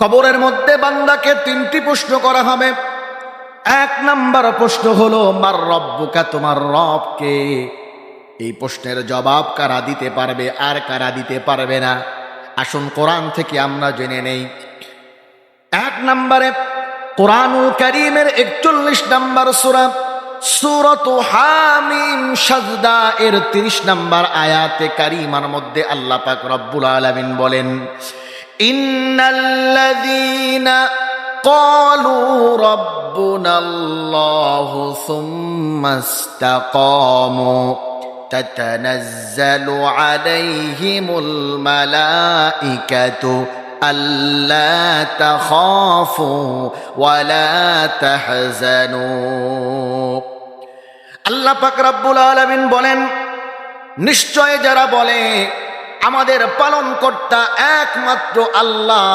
কবরের মধ্যে বান্দাকে তিনটি প্রশ্ন করা হবে। এক নাম্বার প্রশ্ন হলো মার রব্বুকা, তোমার রব কে? এই প্রশ্নের জবাব কারা দিতে পারবে আর কারা দিতে পারবে না? আসুন কোরআন থেকে আমরা জেনে নেই। এক নম্বরে কোরআনুল কারীমের 41 নম্বর সূরা সূরাতু হামিম সাজদা এর 30 নম্বর আয়াতে কারীমার মধ্যে আল্লাহ পাক রব্বুল আলামিন বলেন, ইন্নাল্লাযীনা ক্বালু রাব্বুনাল্লাহু সুম্মা ইসতাকামু তাতানাজ্জালু আলাইহিমুল মালাইকাতু আল্লা তাখাফু ওয়ালা তাহজানু। আল্লাহ পাক রব্বুল আলামিন বলেন, নিশ্চয় যারা বলে আমাদের পালনকর্তা একমাত্র আল্লাহ,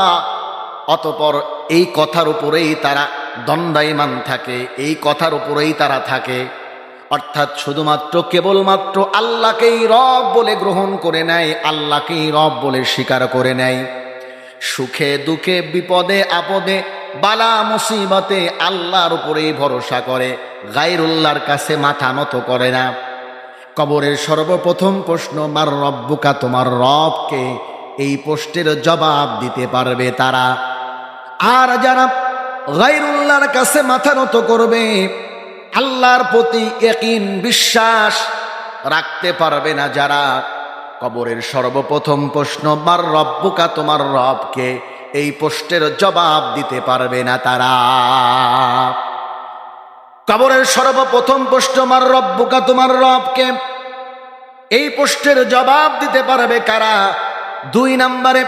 অতঃপর এই কথার উপরেই তারা দণ্ডায়মান থাকে, এই কথার উপরেই তারা থাকে, অর্থাৎ শুধুমাত্র কেবলমাত্র আল্লাহকেই রব বলে গ্রহণ করে নেয়, আল্লাহকেই রব বলে স্বীকার করে নেয়। সুখে দুঃখে বিপদে আপদে বালা মুসিবতে আল্লাহর উপরেই ভরসা করে, গায়রুল্লাহর কাছে মাথা নত করে না। কবরের সর্বপ্রথম প্রশ্ন মার রব্বুকা, তোমার রবকে? এই প্রশ্নের জবাব দিতে পারবে তারা। আর যারা গায়রুল্লাহর কাছে মাথা নত করবে, আল্লাহর প্রতি ইয়াকিন বিশ্বাস রাখতে পারবে না যারা, কবরের সর্বপ্রথম প্রশ্ন মার রব্বুকা, তোমার রবকে? এই প্রশ্নের জবাব দিতে পারবে না তারা। কবরের সর্বপ্রথম প্রশ্ন মার রব্বুকা, তোমার রবকে? এই প্রশ্নের জবাব দিতে পারবে কারা? দুই নম্বরে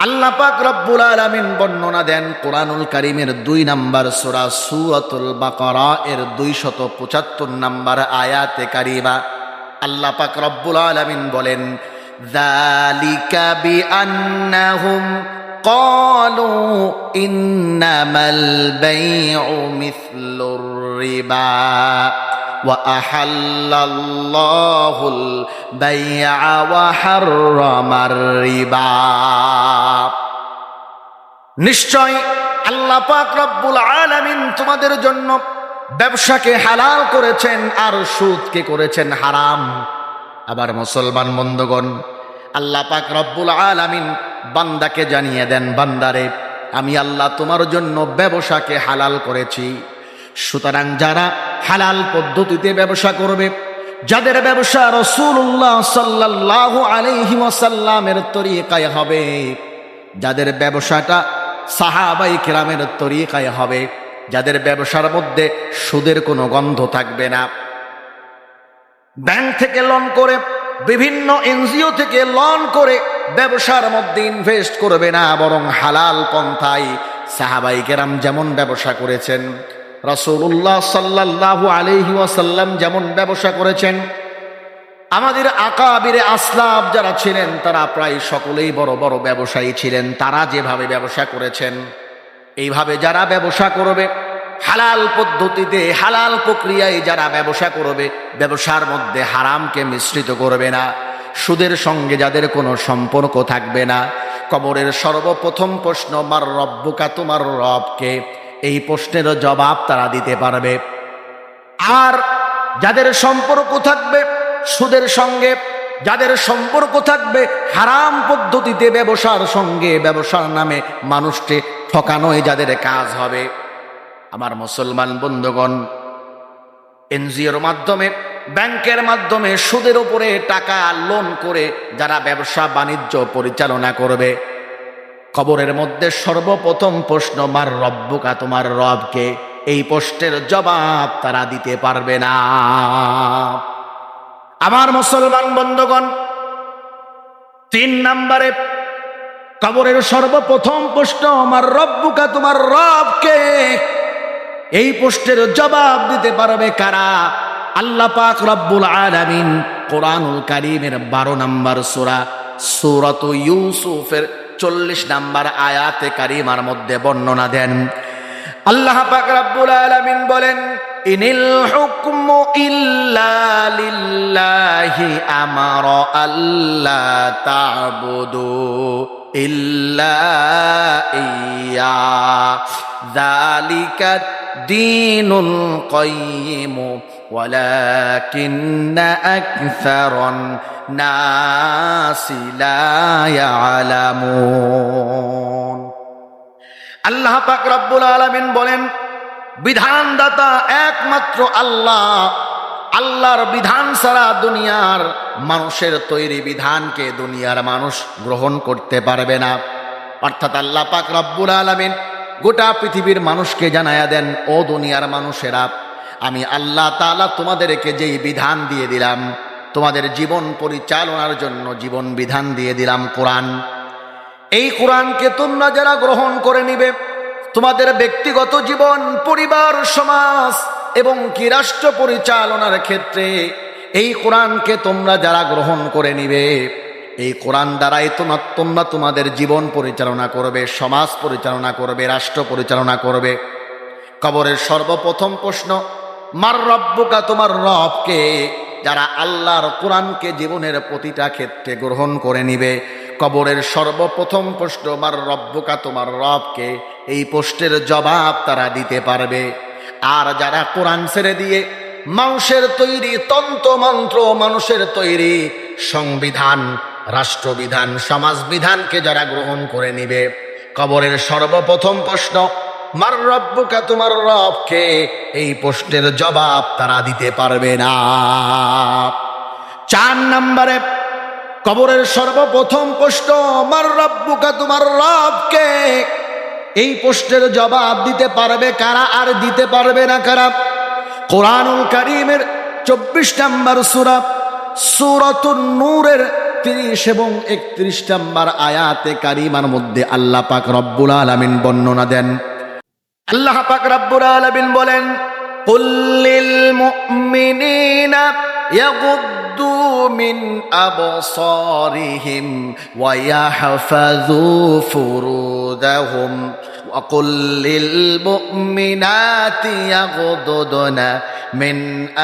আল্লাহ পাক রব্বুল আলামিন বর্ণনা দেন কোরআনুল কারীমের 2 নম্বর সূরা সূরাতুল বাকারা এর 275 নম্বর আয়াতে কারীমা। আল্লাহ পাক রব্বুল আলামিন বলেন, যালিকা বিআন্নাহুম ক্বালু ইন্নামাল বাইউ মিসলুর রিবা ওয়া আহাল্লাল্লাহুল বাই'a ওয়া হাররামার রিবা। নিশ্চয় আল্লাহ পাক রব্বুল আলামিন তোমাদের জন্য ব্যবসাকে হালাল করেছেন আর সুদকে করেছেন হারাম। আবার মুসলমান বন্ধুগণ, আল্লাহ পাক রব্বুল আলামিন বান্দাকে জানিয়ে দেন, বান্দারে আমি আল্লাহ তোমার জন্য ব্যবসাকে হালাল করেছি। সুতরাং যারা হালাল পদ্ধতিতে ব্যবসা করবে, যাদের ব্যবসা রাসূলুল্লাহ সাল্লাল্লাহু আলাইহি ওয়াসাল্লামের তরিকায় হবে, যাদের ব্যবসাটা সাহাবায়ে কেরামের তরিকায় হবে, যাদের ব্যবসার মধ্যে সুদের কোনো গন্ধ থাকবে না, ব্যাংক থেকে লোন করে, বিভিন্ন এনজিও থেকে লোন করে ব্যবসার মধ্যে ইনভেস্ট করবে না, বরং হালাল পন্থায় সাহাবায়ে কেরাম যেমন ব্যবসা করেছেন, রাসূলুল্লাহ সাল্লাল্লাহু আলাইহি ওয়াসাল্লাম যেমন ব্যবসা করেছেন, আমাদের আকাবিরে আসলাফ যারা ছিলেন তারা প্রায় সকলেই বড় বড় ব্যবসায়ী ছিলেন, তারা যেভাবে ব্যবসা করেছেন এইভাবে যারা ব্যবসা করবে, হালাল পদ্ধতিতে হালাল প্রক্রিয়ায় যারা ব্যবসা করবে, ব্যবসার মধ্যে হারামকে মিশ্রিত করবে না, সুদের সঙ্গে যাদের কোনো সম্পর্ক থাকবে না, কবরের সর্বপ্রথম প্রশ্ন মার রব্বুকা, তোমার রবকে? এই প্রশ্নের জবাব তারা দিতে পারবে। আর যাদের সম্পর্ক থাকবে সুদের সঙ্গে, যাদের সম্পর্ক থাকবে হারাম পদ্ধতিতে ব্যবসার সঙ্গে, ব্যবসার নামে মানুষকে ঠকানোই যাদের কাজ হবে, আমার মুসলমান বন্ধুগণ, এনজিওর মাধ্যমে, ব্যাংকের মাধ্যমে সুদের উপরে টাকা লোন করে যারা ব্যবসা বাণিজ্য পরিচালনা করবে, কবরের মধ্যে সর্বপ্রথম প্রশ্ন মার রব্বুকা, তোমার রবকে? এই প্রশ্নের জবাব তারা দিতে পারবে না। আমার মুসলমান বন্ধুগণ, 3 নম্বরে কবরের সর্বপ্রথম প্রশ্ন মার রব্বুকা, তোমার রবকে? এই প্রশ্নের জবাব দিতে পারবে কারা? আল্লাহ পাক রব্বুল আলামিন কোরআনুল কারীমের 12 নম্বর সূরা সূরাতু ইউসুফের 40 নম্বর আয়াতে কারীমার মধ্যে বর্ণনা দেন। আল্লাহ পাক রব্বুল আলামিন বলেন, ইনিল হুকমু ইল্লা লিল্লাহি আমারা আল্লা তা'বুদু ইল্লা হাদিয়া যালিকা দীনুল কাইয়্যিম ওয়ালাকিন্না আকসারান নাসি লা ইয়ালামুন। আল্লাহ পাক রব্বুল আলামিন বলেন, বিধানদাতা একমাত্র আল্লাহ। আল্লাহর বিধান ছাড়া দুনিয়ার মানুষের তৈরি বিধানকে দুনিয়ার মানুষ গ্রহণ করতে পারবে না। অর্থাৎ আল্লাহ পাক রব্বুল আলামিন গোটা পৃথিবীর মানুষকে জানায়া দেন, ও দুনিয়ার মানুষেরা, আমি আল্লাহ তাআলা তোমাদেরকে যেই বিধান দিয়ে দিলাম, তোমাদের জীবন পরিচালনার জন্য জীবন বিধান দিয়ে দিলাম কোরআন। এই কোরআনকে তোমরা যারা গ্রহণ করে নিবে, তোমাদের ব্যক্তিগত জীবন, পরিবার, সমাজ এবং কি রাষ্ট্র পরিচালনার ক্ষেত্রে এই কোরআনকে তোমরা যারা গ্রহণ করে নিবে, এই কোরআন দ্বারাই তোমরা তোমাদের জীবন পরিচালনা করবে, সমাজ পরিচালনা করবে, রাষ্ট্র পরিচালনা করবে। কবরের সর্বপ্রথম প্রশ্ন, মার রব্বুকা, তোমার রবকে। যারা আল্লাহর কোরআনকে জীবনের প্রতিটা ক্ষেত্রে গ্রহণ করে নিবে, কবরের সর্বপ্রথম প্রশ্ন, মার রব্বুকা, তোমার রবকে, এই প্রশ্নের জবাব তারা দিতে পারবে। আর যারা কোরআন ছেড়ে দিয়ে মানুষের তৈরি তন্ত্রমন্ত্র, মানুষের তৈরি সংবিধান, রাষ্ট্রবিধান, সমাজবিধানকে যারা গ্রহণ করে নিবে, কবরের সর্বপ্রথম প্রশ্ন, মার রব্বুকা, তোমার রবকে, এই প্রশ্নের জবাব তারা দিতে পারবে না। 4 নম্বরে, কবরের সর্বপ্রথম প্রশ্ন, মার রব্বুকা, তোমার রবকে, এই প্রশ্নের জবাব দিতে পারবে কারা আর দিতে পারবে না কারা? কোরআনুল কারীমের 24 নম্বর সূরা, সূরাতুন নূরের 30 এবং 31 নম্বর আয়াতে কারিমার মধ্যে আল্লাহ পাক রব্বুল আলামিন বর্ণনা দেন। আল্লাহ পাক রব্বুল আলামিন বলেন, কুল লিল মুমিনিনা ইয়াগুদ্দু মিন আবসারিহিম ওয়া ইয়াহফাযু ফুরুজাহুম ওয়া কুল লিল মুমিনাতি ইয়াগুদ্দুনা মিন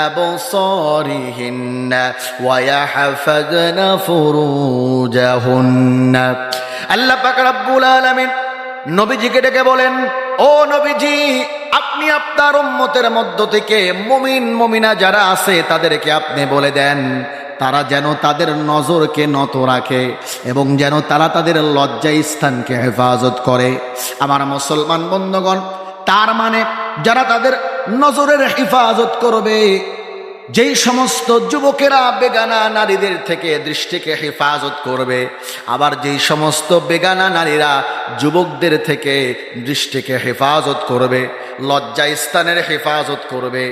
আবসারিহিন্না ওয়া ইয়াহফাযনা ফুরুজাহুন্না। আল্লাহ পাক রব্বুল আলামিন নবীজিকে ডেকে বলেন, ও নবীজি, আপনি আপনার উম্মতের মধ্য থেকে মুমিনা যারা আছে তাদেরকে আপনি বলে দেন, তারা যেন তাদের নজরকে নত রাখে এবং যেন তারা তাদের লজ্জা স্থানকে হেফাজত করে। আমার মুসলমান বন্ধুগণ, তার মানে যারা তাদের নজরের হেফাজত করবে, যেই সমস্ত যুবকেরা বেগানা নারীদের থেকে দৃষ্টিকে হেফাজত করবে, আবার যেই সমস্ত বেগানা নারীরা যুবকদের থেকে দৃষ্টিকে হেফাজত করবে, লজ্জা স্থানের হেফাজত করবে,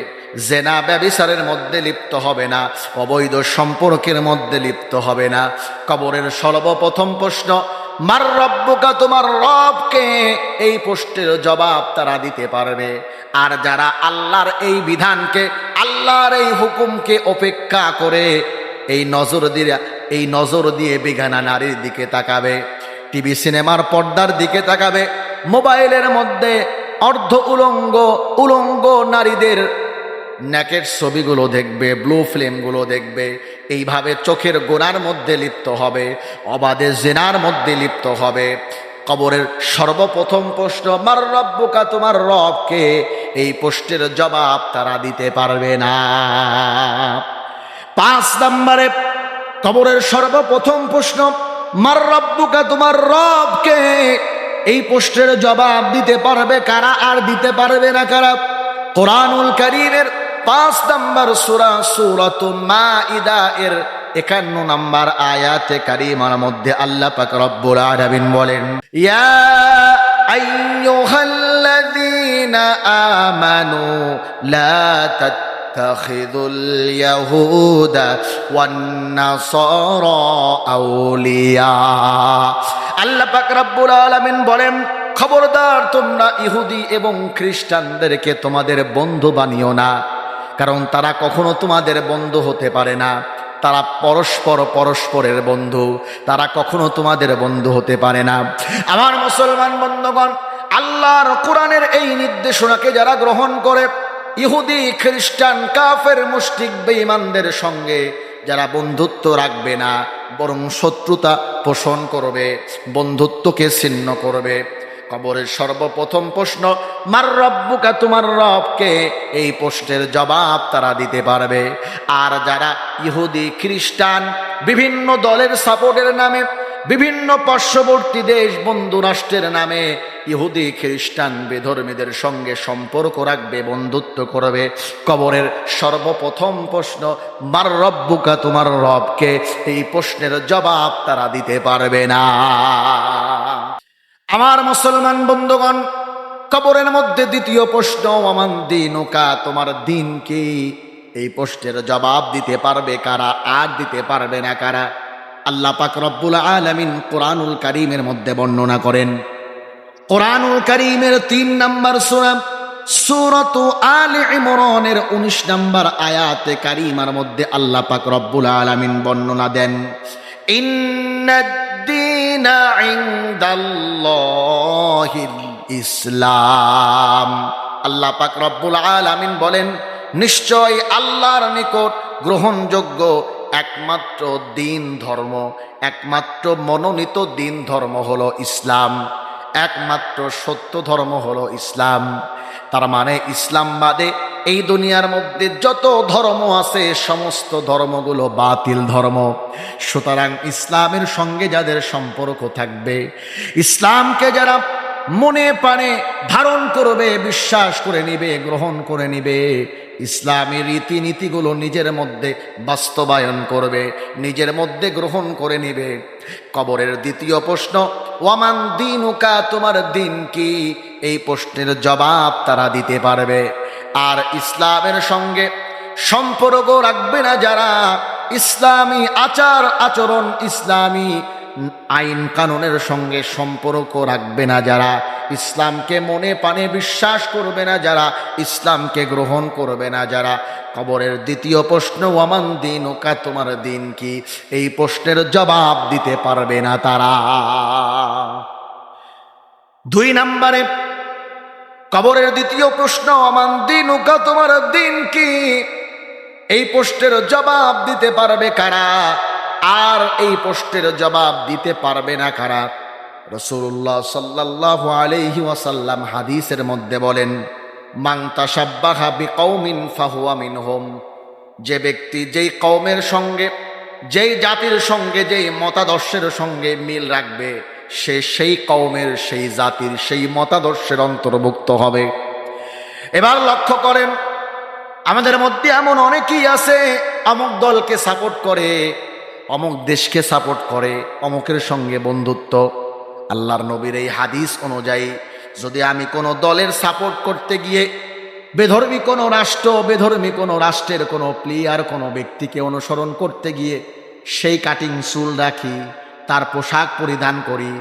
জেনা ব্যভিচারের মধ্যে লিপ্ত হবে না, অবৈধ সম্পর্কের মধ্যে লিপ্ত হবে না, কবরের সর্বপ্রথম প্রশ্ন, মার রব্বুকা, তোমার রবকে, এই প্রশ্নের জবাব তারা দিতে পারবে। আর যারা আল্লাহর এই বিধানকে, আল্লাহর এই হুকুমকে উপেক্ষা করে এই নজর দিয়ে বেগানা নারীর দিকে তাকাবে, টিভি সিনেমার পর্দার দিকে তাকাবে, মোবাইলের মধ্যে অর্ধ উলঙ্গ নারীদের নেকের ছবিগুলো দেখবে, ব্লু ফিল্মগুলো দেখবে, এইভাবে চোখের গোনার মধ্যে লিপ্ত হবে, অবাধে জিনার মধ্যে লিপ্ত হবে। কবরের সর্বপ্রথম প্রশ্ন, মার রব্বুকা, তোমার রবকে, এই প্রশ্নের জবাব তারা দিতে পারবে না। 5 নম্বরে, কবরের সর্বপ্রথম প্রশ্ন, মার রব্বুকা, তোমার রবকে, এই প্রশ্নের জবাব দিতে পারবে কারা আর দিতে পারবে না কারা? কোরআনুল কারীমের 5 নম্বর সূরা, সূরাতুন মাইদা এর 51 নম্বর আয়াতে কারিমার মধ্যে আল্লাহ পাক রব্বুল আলামিন বলেন, ইয়া আইয়ুহাল্লাযীনা আমানু লা তাত্তাখিযুল ইয়াহুদা ওয়ান নাসারা আউলিয়া। আল্লাহ পাক রব্বুল আলামিন বলেন, খবরদার, তোমরা ইহুদি এবং খ্রিস্টানদেরকে তোমাদের বন্ধু বানিও না, কারণ তারা কখনো তোমাদের বন্ধু হতে পারে না। তারা পরস্পরের বন্ধু, তারা কখনো তোমাদের বন্ধু হতে পারে না। আমার মুসলমান বন্ধুগণ, আল্লাহর কোরআনের এই নির্দেশনাকে যারা গ্রহণ করে, ইহুদি, খ্রিস্টান, কাফের, মুশরিক, বেঈমানদের সঙ্গে যারা বন্ধুত্ব রাখবে না, বরং শত্রুতা পোষণ করবে, বন্ধুত্বকে ছিন্ন করবে, কবরের সর্বপ্রথম প্রশ্ন, মার রব্বুকা, তোমার রবকে? এই প্রশ্নের জবাব তারা দিতে পারবে। আর যারা ইহুদি খ্রিস্টান বিভিন্ন দলের সাপোর্টের নামে, বিভিন্ন পার্শ্ববর্তী দেশ বন্ধু রাষ্ট্রের নামে ইহুদি খ্রিস্টান বেধর্মীদের সঙ্গে সম্পর্ক রাখবে, বন্ধুত্ব করবে, কবরের সর্বপ্রথম প্রশ্ন, মার রব্বুকা, তোমার রবকে? এই প্রশ্নের জবাব তারা দিতে পারবে না। আমার মুসলমান বন্ধুগণ, কবরের মধ্যে দ্বিতীয় প্রশ্ন, ওয়ামান দীনুকা, তোমার দিন কি? এই প্রশ্নের জবাব দিতে পারবে কারা? আর দিতে পারবে না কারা? আল্লাহ পাক রব্বুল আলামিন কোরআনুল কারীমের মধ্যে বর্ণনা করেন। কোরআনুল কারীমের ৩ নম্বর সূরা, সূরাতু আলে ইমরানের ১৯ নম্বর আয়াতে কারীমার মধ্যে আল্লাহ পাক রব্বুল আলামিন বর্ণনা দেন, ইন্নাদ-দীনা ইনদাল্লাহিল ইসলাম। আল্লাহ পাক রব্বুল আলামিন বলেন, নিশ্চয় আল্লাহর নিকট গ্রহণযোগ্য একমাত্র দিন ধর্ম, একমাত্র মনোনীত দিন ধর্ম হলো ইসলাম, একমাত্র সত্য ধর্ম হলো ইসলাম। তার মানে ইসলাম বাদে এই দুনিয়ার মধ্যে যত ধর্ম আছে সমস্ত ধর্মগুলো বাতিল ধর্ম। সুতরাং ইসলামের সঙ্গে যাদের সম্পর্ক থাকবে, ইসলামকে যারা মনে প্রাণে ধারণ করবে, বিশ্বাস করে নিবে, গ্রহণ করে নিবে, ইসলামী রীতিনীতিগুলো নিজের মধ্যে বাস্তবায়ন করবে, নিজের মধ্যে গ্রহণ করে নিবে, কবরের দ্বিতীয় প্রশ্ন, ওয়ামান দীনুকা, তোমার দিন কি? এই প্রশ্নের জবাব তারা দিতে পারবে। আর ইসলামের সঙ্গে সম্পর্ক রাখবে না যারা, ইসলামী আচার আচরণ, ইসলামী আইন কানুনের সঙ্গে সম্পর্ক রাখবে না যারা, ইসলামকে মনে প্রাণে বিশ্বাস করবে না যারা, ইসলামকে গ্রহণ করবে না যারা, কবরের দ্বিতীয় প্রশ্ন, ওয়ামান দীনুকা, তোমার দিন কি? এই প্রশ্নের জবাব দিতে পারবে না তারা। ২ নম্বরে কবরের দ্বিতীয় প্রশ্ন, ওয়ামান দীনুকা, তোমার দিন কি? এই প্রশ্নের জবাব দিতে পারবে কারা? আর এই প্রশ্নের জবাব দিতে পারবে না কারা? রাসূলুল্লাহ সাল্লাল্লাহু আলাইহি ওয়াসাল্লাম হাদিসের মধ্যে বলেন, মান তাশাব্বাহা বিকৌমিন ফাহুয়া মিনহুম। যে ব্যক্তি যেই কওমের সঙ্গে, যেই জাতির সঙ্গে, যেই মতাদর্শের সঙ্গে মিল রাখবে, সে সেই কওমের, সেই জাতির, সেই মতাদর্শের অন্তর্ভুক্ত হবে। এবার লক্ষ্য করেন, আমাদের মধ্যে এমন অনেকেই আছে অমুক দলকে সাপোর্ট করে, অমুক দেশকে সাপোর্ট করে, অমুকের সঙ্গে বন্ধুত্ব। আল্লাহর নবীর এই হাদিস অনুযায়ী যদি আমি কোনো দলের সাপোর্ট করতে গিয়ে বেধর্মী কোনো রাষ্ট্র, বেধর্মী কোনো রাষ্ট্রের কোনো প্লেয়ার, কোনো ব্যক্তিকে অনুসরণ করতে গিয়ে সেই কাটিং চুল রাখি, তার পোশাক পরিধান করি,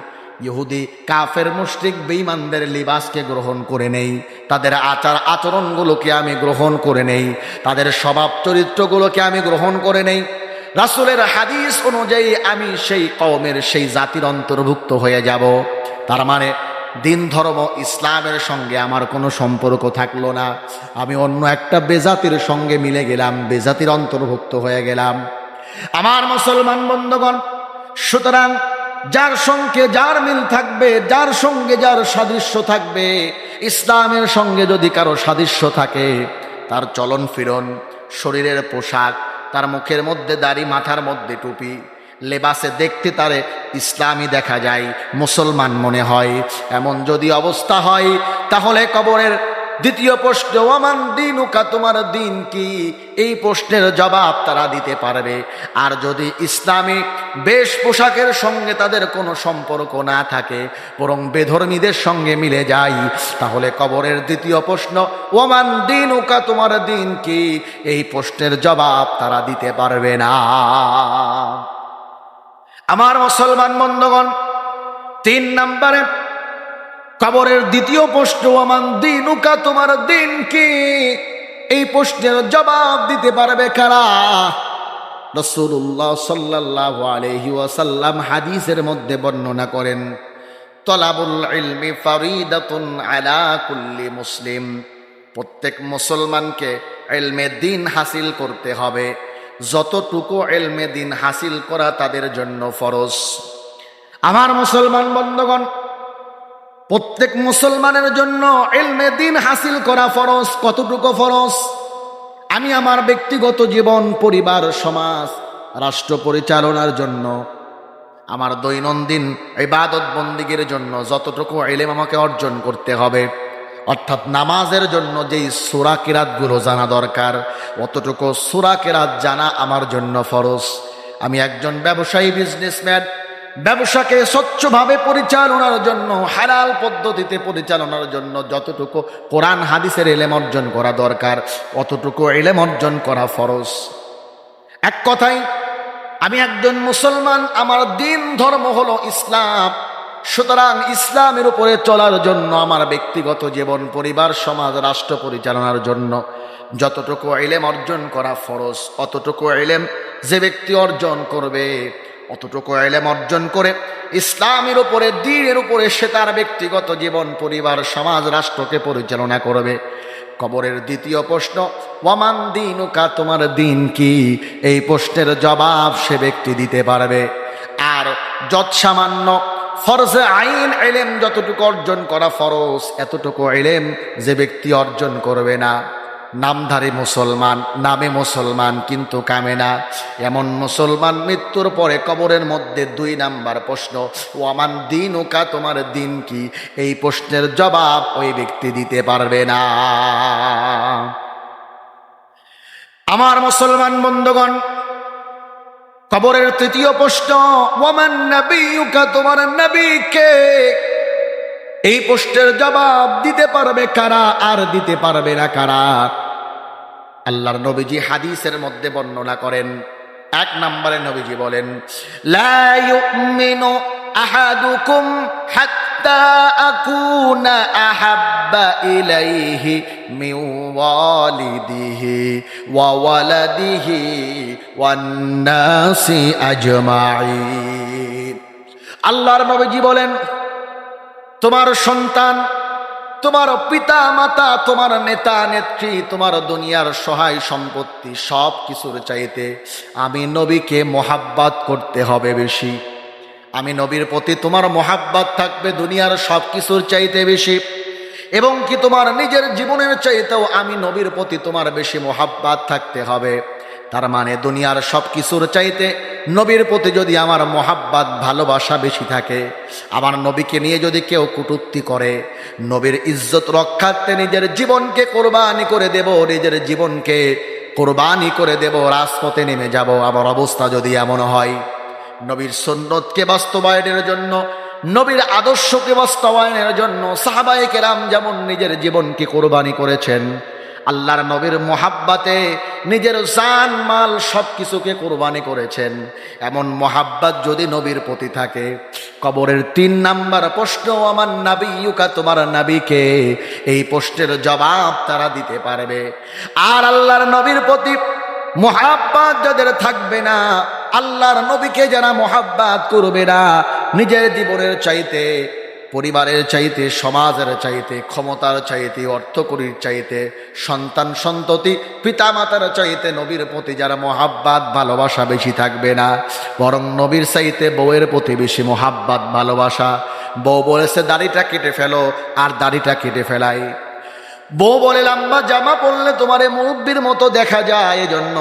ইহুদি কাফের মুশরিক বেঈমানদের লিবাসকে গ্রহণ করে নেই, তাদের আচার আচরণগুলোকে আমি গ্রহণ করে নেই, তাদের স্বভাব চরিত্রগুলোকে আমি গ্রহণ করে নেই, রাসূলের হাদিস অনুযায়ী আমি সেই কওমের, সেই জাতির অন্তর্ভুক্ত হয়ে যাব। তার মানে দিন ধর্ম ইসলামের সঙ্গে আমার কোনো সম্পর্ক থাকলো না, আমি অন্য একটা বেজাতির সঙ্গে মিলে গেলাম, বেজাতির অন্তর্ভুক্ত হয়ে গেলাম। আমার মুসলমান বন্ধুগণ, সুতরাং যার সঙ্গে যার মিল থাকবে, যার সঙ্গে যার সাদৃশ্য থাকবে, ইসলামের সঙ্গে যদি কারো সাদৃশ্য থাকে, তার চলন ফিরন, শরীরের পোশাক, তার মুখের মধ্যে দাড়ি, মাথার মধ্যে টুপি, লেবাসে দেখতে তারে ইসলামী দেখা যায়, মুসলমান মনে হয়, এমন যদি অবস্থা হয়, তাহলে কবরের দ্বিতীয় প্রশ্ন, ওয়ামান দীনুকা, তোমার দিন কি? এই প্রশ্নের জবাব তারা দিতে পারবে। আর যদি ইসলামী বেশ পোশাকের সঙ্গে তাদের কোনো সম্পর্ক না থাকে, বরং বেধর্মীদের সঙ্গে মিলে যায়, তাহলে কবরের দ্বিতীয় প্রশ্ন, ওয়ামান দীনুকা, তোমার দিন কি? এই প্রশ্নের জবাব তারা দিতে পারবে না। আমার মুসলমান বন্ধুগণ, ৩ নম্বরে কবরের দ্বিতীয় প্রশ্ন, ওয়ামান দীনুকা, তোমার দিন কি? এই প্রশ্নের জবাব দিতে পারবে কারা? রাসূলুল্লাহ সাল্লাল্লাহু আলাইহি ওয়াসাল্লাম হাদিসের মধ্যে বর্ণনা করেন, তলাবুল ইলমি ফারিদাতুন আলা কুল্লি মুসলিম। প্রত্যেক মুসলমানকে ইলমে দ্বীন হাসিল করতে হবে, যতটুকু ইলমে দ্বীন হাসিল করা তাদের জন্য ফরজ। আমার মুসলমান বন্ধুগণ, প্রত্যেক মুসলমানের জন্য ইলমে দ্বীন হাসিল করা ফরজ। কতটুকু ফরজ? আমি আমার ব্যক্তিগত জীবন, পরিবার, সমাজ, রাষ্ট্র পরিচালনার জন্য, আমার দৈনন্দিন ইবাদত বন্দিগির জন্য যতটুকু ইলম আমাকে অর্জন করতে হবে, অর্থাৎ নামাজের জন্য যেই সূরা কিরাতগুলো জানা দরকার, অতটুকু সূরা কিরাত জানা আমার জন্য ফরজ। আমি একজন ব্যবসায়ী, বিজনেসম্যান, ব্যবসাকে স্বচ্ছভাবে পরিচালনার জন্য, হালাল পদ্ধতিতে পরিচালনার জন্য যতটুকু কোরআন হাদিসের ইলম অর্জন করা দরকার, অতটুকু ইলম অর্জন করা ফরজ। এক কথায় আমি একজন মুসলমান, আমার দ্বীন ধর্ম হলো ইসলাম। সুতরাং ইসলামের উপরে চলার জন্য আমার ব্যক্তিগত জীবন, পরিবার, সমাজ, রাষ্ট্র পরিচালনার জন্য যতটুকু ইলম অর্জন করা ফরজ, অতটুকু ইলম যে ব্যক্তি অর্জন করবে, অতটুকু ইলম অর্জন করে ইসলামের উপরে, দ্বীনের উপরে সে তার ব্যক্তিগত জীবন, পরিবার, সমাজ, রাষ্ট্রকে পরিচালনা করবে। কবরের দ্বিতীয় প্রশ্ন, ওয়ামান দীনুকা, তোমার দিন কি? এই প্রশ্নের জবাব সে ব্যক্তি দিতে পারবে। আর যৎ সামান্য ফরজে আইন ইলম যতটুকু অর্জন করা ফরজ, এতটুকু ইলম যে ব্যক্তি অর্জন করবে না, নামধারী মুসলমান, নামে মুসলমান কিন্তু কামে না, এমন মুসলমান মৃত্যুর পরে কবরের মধ্যে 2 নাম্বার প্রশ্ন, ওয়ামান দীনুকা, তোমার দিন কি? এই প্রশ্নের জবাব ওই ব্যক্তি দিতে পারবে না। আমার মুসলমান বন্ধুগণ, কবরের তৃতীয় প্রশ্ন, ওয়ামান নবিয়ুকা, তোমার নবী কে? এই প্রশ্নের জবাব দিতে পারবে কারা, আর দিতে পারবে না কারা? আল্লাহর নবীজি হাদিসের মধ্যে বর্ণনা করেন। 1 নম্বরে নবীজি বলেন, লা ইউমিনু আহাদুকুম হাত্তা আকুনা আহাব্বা ইলাইহি মিন ওয়ালিদিহি ওয়া ওয়ালাদিহি ওয়ান নাসি আজমাইন। আল্লাহর নবীজি বলেন, তোমার সন্তান, তোমার পিতা মাতা, তোমার নেতা নেত্রী, তোমার দুনিয়ার সহায় সম্পত্তি, সব কিছুর চাইতে আমি নবীকে মোহাব্বত করতে হবে বেশি। আমি নবীর প্রতি তোমার মোহাব্বত থাকবে দুনিয়ার সব কিছুর চাইতে বেশি, এবং কি তোমার নিজের জীবনের চাইতেও আমি নবীর প্রতি তোমার বেশি মোহাব্বত থাকতে হবে। তার মানে দুনিয়ার সব কিছুর চাইতে নবীর প্রতি যদি আমার মোহাব্বত, ভালোবাসা বেশি থাকে, আমার নবীকে নিয়ে যদি কেউ কটূক্তি করে, নবীর ইজ্জত রক্ষার্থে নিজের জীবনকে কোরবানি করে দেব, নিজের জীবনকে কোরবানি করে দেব, রাজপথে নেমে যাব। আমার অবস্থা যদি এমন হয়, নবীর সুন্নতকে বাস্তবায়নের জন্য, নবীর আদর্শকে বাস্তবায়নের জন্য সাহাবায়ে কেরাম যেমন নিজের জীবনকে কোরবানি করেছেন, আল্লাহর নবীর মোহাব্বতে নিজের জান মাল সব কিছুকে কোরবানি করেছেন, এমন মোহাব্বত যদি নবীর প্রতি থাকে, কবরের 3 নাম্বার প্রশ্ন, আমার নবিয়ুকা, তোমার নবীকে? এই প্রশ্নের জবাব তারা দিতে পারবে। আর আল্লাহর নবীর প্রতি মোহাব্বত যাদের থাকবে না, আল্লাহর নবীকে যারা মোহাব্বত করবে না, নিজের জীবনের চাইতে, পরিবারের চাইতে, সমাজের চাইতে, ক্ষমতার চাইতে, অর্থকরীর চাইতে, সন্তান সন্ততি, পিতামাতার চাইতে নবীর প্রতি যারা মোহাব্বত, ভালোবাসা বেশি থাকবে না, বরং নবীর চাইতে বউয়ের প্রতি বেশি মোহাব্বত, ভালোবাসা। বউ বলেছে দাড়িটা কেটে ফেলো, আর দাড়িটা কেটে ফেলাই। বউ বলে লম্বা জামা পরলে তোমারে মুরব্বির মতো দেখা যায়, এজন্য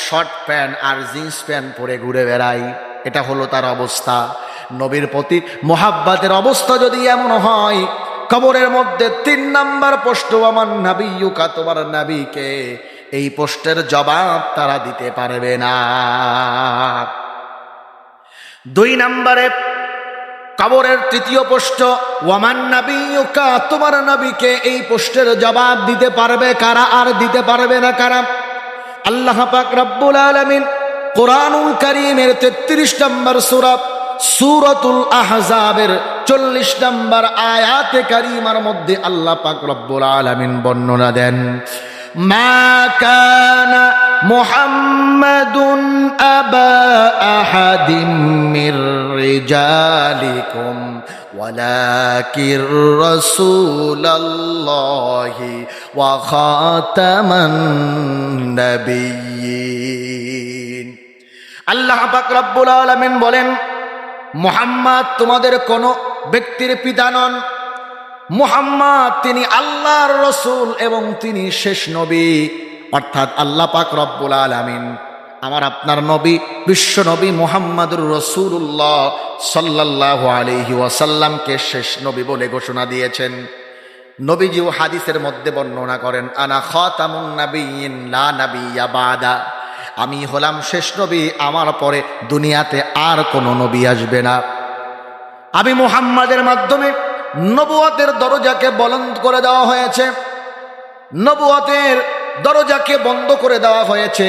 শর্ট প্যান্ট আর জিন্স প্যান্ট পরে ঘুরে বেড়াই। এটা হলো তার অবস্থা। নবীর প্রতি মোহাব্বতের অবস্থা যদি এমন হয়, কবরের মধ্যে 3 নাম্বার প্রশ্ন, আমার নবিয়ুকা, তোমার নবীকে? এই প্রশ্নের জবাব তারা দিতে পারবে না। 2 নম্বরে কবরের তৃতীয় প্রশ্ন, ওয়ামান নবিয়ুকা, তোমার নবীকে? এই প্রশ্নের জবাব দিতে পারবে কারা, আর দিতে পারবে না কারা? আল্লাহ পাক রব্বুল আলামিন কোরআনুল কারীমের 33 নম্বর সূরা, সূরাতুল আহজাবের 40 নম্বর আয়াতে কারীমার মধ্যে আল্লাহ পাক রব্বুল আলামিন বর্ণনা দেন, মা কানা মুহাম্মাদুন আবা আহাদিম মির রিজালিকুম ওয়ালাকির রাসূলুল্লাহি ওয়া খাতামান নাবিয়্যিন। আল্লাহ পাক রব্বুল আলামিন বলেন, মুহাম্মদ তোমাদের কোনো ব্যক্তির পিতা নন, মুহাম্মদ তিনি আল্লাহর রসূল এবং তিনি শেষ নবী, অর্থাৎ আল্লাহ পাক রব্বুল আলামিন আমার আপনার নবী বিশ্ব নবী মুহাম্মাদুর রাসূলুল্লাহ সাল্লাল্লাহু আলাইহি ওয়াসাল্লামকে শেষ নবী বলে ঘোষণা দিয়েছেন। নবীজিও হাদিসের মধ্যে বর্ণনা করেন, আনা খাতামুন নাবিয়্যিন লা নাবিয়্যা বাদা, আমি হলাম শেষ নবী, আমার পরে দুনিয়াতে আর কোনো নবী আসবে না। আমি মুহাম্মাদের মাধ্যমে নবুয়তের দরজাকে বন্ধ করে দেওয়া হয়েছে, নবুয়তের দরজাকে বন্ধ করে দেওয়া হয়েছে।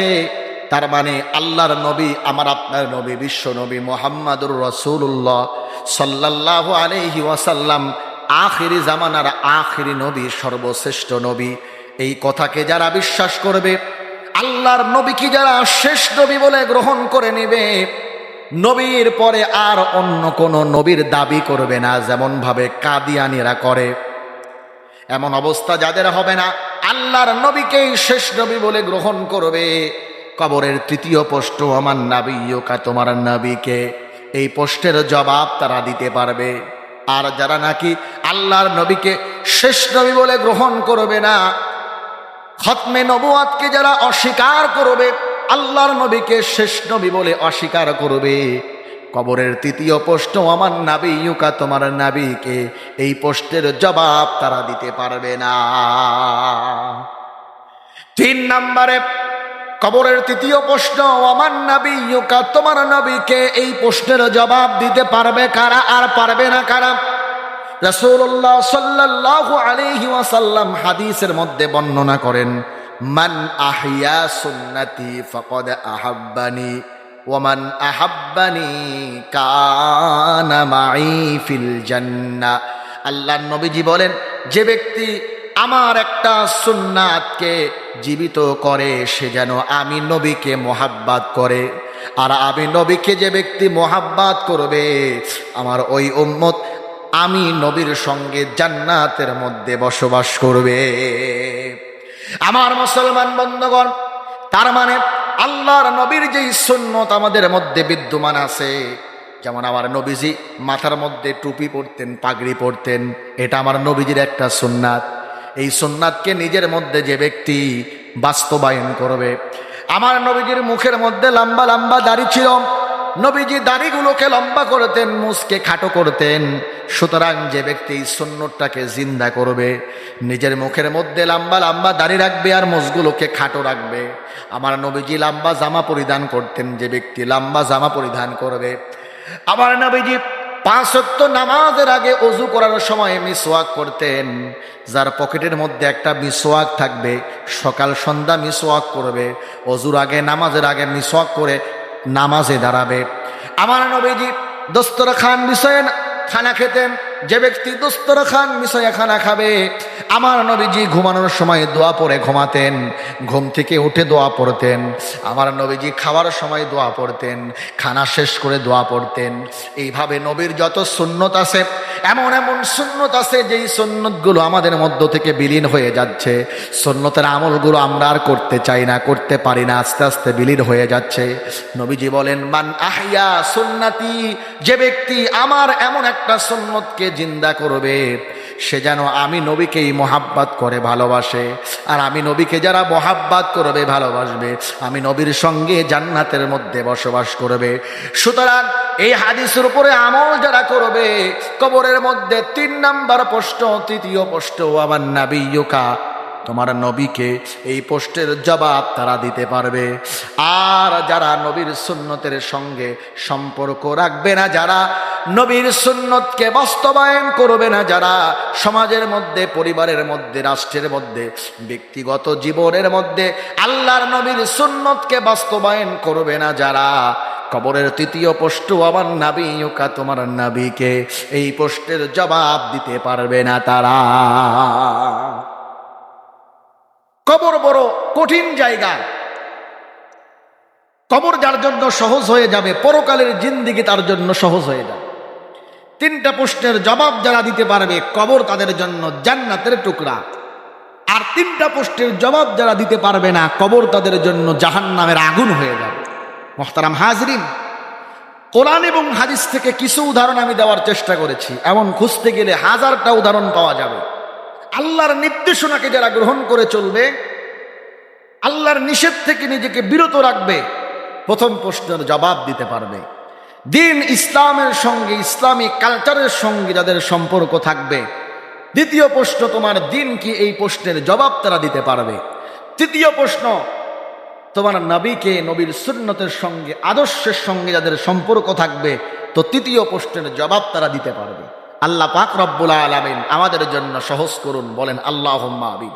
তার মানে আল্লাহর নবী আমার আপনার নবী বিশ্ব নবী মুহাম্মাদুর রাসূলুল্লাহ সাল্লাল্লাহু আলাইহি ওয়াসাল্লাম আখিরি জামানার আখিরি নবী, সর্বশ্রেষ্ঠ নবী। এই কথাকে যারা বিশ্বাস করবে, আল্লাহর নবীকে যারা শেষ নবী বলে গ্রহণ করে নেবে, নবীর পরে আর অন্য কোন নবীর দাবি করবে না, যেমন ভাবে কাদিয়ানীরা করে। এমন অবস্থা যাদের হবে না, আল্লাহর নবীকেই শেষ নবী বলে গ্রহণ করবে, কবরের তৃতীয় প্রশ্ন আমার নাবিয়্যুকা, তোমার নবীকে, এই প্রশ্নের জবাব তারা দিতে পারবে। আর যারা নাকি আল্লাহর নবীকে শেষ নবী বলে গ্রহণ করবে না, খতমে নবুয়তকে যারা অস্বীকার করবে, আল্লাহর নবীকে শেষ নবী বলে অস্বীকার করবে, কবরের তৃতীয় প্রশ্ন আমার নাবিয়্যুকা, তোমার নবীকে, এই প্রশ্নের জবাব তারা দিতে পারবে না। 3 নম্বরে কবরের তৃতীয় প্রশ্ন আমার নাবিয়্যুকা, তোমার নবীকে, এই প্রশ্নের জবাব দিতে পারবে কারা আর পারবে না কারা? রাসূলুল্লাহ সাল্লাল্লাহু আলাইহি ওয়াসাল্লাম হাদিসের মধ্যে বর্ণনা করেন, মান আহইয়া সুন্নতি ফাকাদ আহাব্বানি ওয়া মান আহাব্বানি কানা মাই ফিল জান্নাহ। আল্লাহর নবীজি বলেন, যে ব্যক্তি আমার একটা সুন্নাতকে জীবিত করে, সে যেন আমি নবীকে মোহাব্বত করে, আর আমি নবীকে যে ব্যক্তি মোহাব্বত করবে, আমার ওই উম্মত আমি নবীর সঙ্গে জান্নাতের মধ্যে বসবাস করবে। আমার মুসলমান বন্ধুগণ, তার মানে আল্লাহর নবীর যেই সুন্নত আমাদের মধ্যে বিদ্যমান আছে, যেমন আমার নবীজি মাথার মধ্যে টুপি পরতেন, পাগড়ি পরতেন, এটা আমার নবীজির একটা সুন্নাত। এই সুন্নাতকে নিজের মধ্যে যে ব্যক্তি বাস্তবায়ন করবে, আমার নবীজির মুখের মধ্যে লম্বা লম্বা দাড়ি ছিল, নবীজি দাড়িগুলোকে লম্বা করতেন, মুছকে খাটো করতেন। সুতরাং যে ব্যক্তি এই সুন্নতটাকে জিন্দা করবে, নিজের মুখের মধ্যে লম্বা লম্বা দাড়ি রাখবে আর মুছগুলোকে খাটো রাখবে। আমার নবীজি লম্বা জামা পরিধান করতেন, যে ব্যক্তি লম্বা জামা পরিধান করবে। আমার নবীজি 5 ওয়াক্ত নামাজের আগে ওযু করার সময় মিসওয়াক করতেন, যার পকেটের মধ্যে একটা মিসওয়াক থাকবে, সকাল সন্ধ্যা মিসওয়াক করবে, ওযুর আগে নামাজের আগে মিসওয়াক করে নামাজে দাঁড়াবে। আমার নবীজি দস্তরখান বিষয়ে খানা খেতেন, যে ব্যক্তি দস্তরখান বিষয়ে খানা খাবে, আমার নবীজি ঘুমানোর সময় দোয়া পড়ে ঘুমাতেন, ঘুম থেকে উঠে দোয়া পড়তেন। আমার নবীজি খাওয়ার সময় দোয়া পড়তেন, খানা শেষ করে দোয়া পড়তেন। এইভাবে নবীর যত সুন্নত আছে, এমন এমন সুন্নত আছে যেই সুন্নতগুলো আমাদের মধ্য থেকে বিলীন হয়ে যাচ্ছে। সুন্নতের আমলগুলো আমরা আর করতে চাই না, করতে পারি না, আস্তে আস্তে বিলীন হয়ে যাচ্ছে। নবীজি বলেন, মান আহইয়া সুন্নতি, যে ব্যক্তি আমার এমন একটা সুন্নতকে জিন্দা করবে, সে যেন আমি নবীকেই মোহাব্বত করে ভালোবাসে। আর আমি নবীকে যারা মোহাব্বত করবে, ভালোবাসবে, আমি নবীর সঙ্গে জান্নাতের মধ্যে বসবাস করবে। সুতরাং এই হাদিসের উপরে আমল যারা করবে, কবরের মধ্যে 3 নম্বর প্রশ্ন, তৃতীয় প্রশ্ন আমার নাবিয়্যুকা, তোমার নবীকে, এই প্রশ্নের জবাব তারা দিতে পারবে। আর যারা নবীর সুন্নতের সঙ্গে সম্পর্ক রাখবে না, যারা নবীর সুন্নতকে বাস্তবায়ন করবে না, যারা সমাজের মধ্যে, পরিবারের মধ্যে, রাষ্ট্রের মধ্যে, ব্যক্তিগত জীবনের মধ্যে আল্লাহর নবীর সুন্নতকে বাস্তবায়ন করবে না, যারা, কবরের তৃতীয় প্রশ্ন আমার নাবিয়্যুকা, তোমার নবীকে, এই প্রশ্নের জবাব দিতে পারবে না তারা। কবর বড় কঠিন জায়গা। কবর যার জন্য সহজ হয়ে যাবে, পরকালের জিন্দেগি তার জন্য সহজ হয়ে যাবে। 3টা প্রশ্নের জবাব যারা দিতে পারবে, কবর তাদের জন্য জান্নাতের টুকরা। আর 3টা প্রশ্নের জবাব যারা দিতে পারবে না, কবর তাদের জন্য জাহান্নামের আগুন হয়ে যাবে। মুহতারাম হাজরিন, কোরআন এবং হাদিস থেকে কিছু উদাহরণ আমি দেওয়ার চেষ্টা করেছি, এমন খুঁজতে গেলে হাজারটা উদাহরণ পাওয়া যাবে। আল্লাহর নির্দেশনাকে যারা গ্রহণ করে চলবে, আল্লাহর নিষেধ থেকে নিজেকে বিরত রাখবে, প্রথম প্রশ্নের জবাব দিতে পারবে। দিন ইসলামের সঙ্গে, ইসলামী কালচারের সঙ্গে যাদের সম্পর্ক থাকবে, দ্বিতীয় প্রশ্ন তোমার দিন কি, এই প্রশ্নের জবাব তারা দিতে পারবে। তৃতীয় প্রশ্ন, তোমার নবীকে, নবীর সুন্নতের সঙ্গে, আদর্শের সঙ্গে যাদের সম্পর্ক থাকবে, তো তৃতীয় প্রশ্নের জবাব তারা দিতে পারবে। আল্লাহ পাক রব্বুল আলামিন আমাদের জন্য সহজ করুন, বলেন আল্লাহুম্মা আমিন।